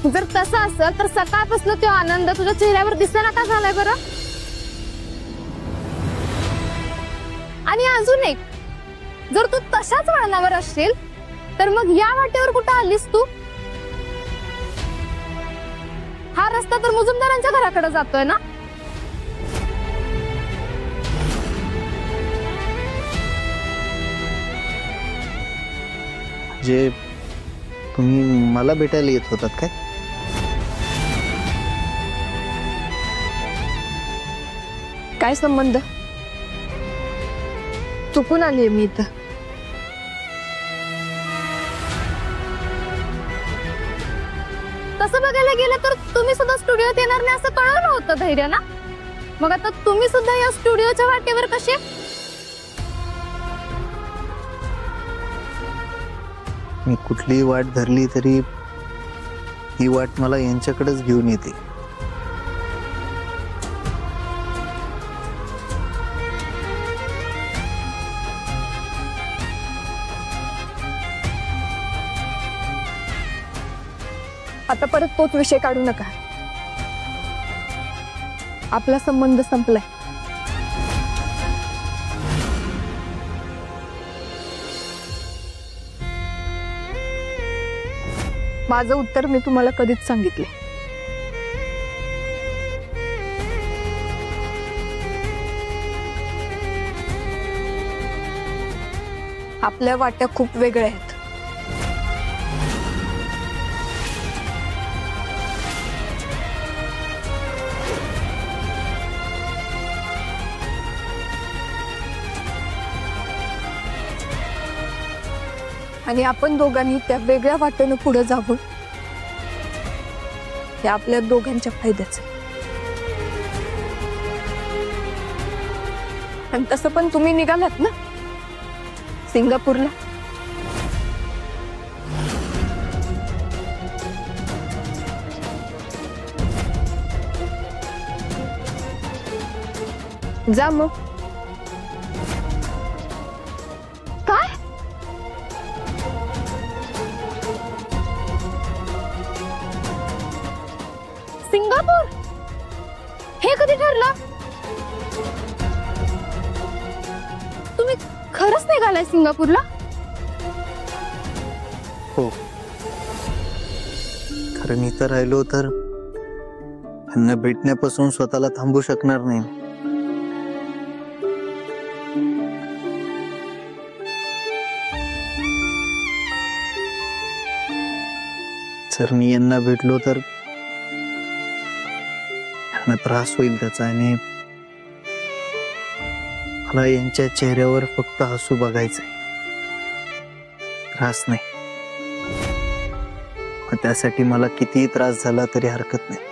जर तसं असेल तर सकाळपासून तो आनंद तुझ्या चेहऱ्यावर दिसेना का झालाय बरं? आणि अजून एक, जर तू तशाच वळणावर असशील तर मग या वाटेवर कुठं आलीस तू? हा रस्ता तर मुजुमदारांच्या घराकडे जातोय ना? जे तुम्ही मला भेटायला येत होतात काय? काय संबंध? चुकून आलीये मी इथं. तसं बघायला गेलं तर तुम्ही सुद्धा स्टुडिओत येणार नाही असं कळलं होतं धैर्य ना? मग आता तुम्ही सुद्धा या स्टुडिओच्या वाटेवर कसे? मी कुठलीही वाट धरली तरी ही वाट मला यांच्याकडेच घेऊन येते. आता परत तोच विषय काढू नका. आपला संबंध संपलाय. माझं उत्तर मी तुम्हाला कधीच सांगितले. आपल्या वाट्या खूप वेगळ्या आहेत. आणि आपण दोघांनी त्या वेगळ्या वाटेनं पुढे जावं हे आपल्या दोघांच्या फायद्याचं. आणि तसं पण तुम्ही निघालात ना सिंगापूरला. जा मग. काय? सिंगापूर? हे कधी ठरलं? तुम्ही खरंच निघालाय सिंगापूरला? हो, कारण इथं राहिलो तर त्यांना भेटण्यापासून स्वतःला थांबू शकणार नाही. जर मी यांना भेटलो तर त्यांना त्रास होईल त्याचा, आणि मला यांच्या चेहऱ्यावर फक्त हसू बघायचंय, त्रास नाही. त्यासाठी मला कितीही त्रास झाला तरी हरकत नाही.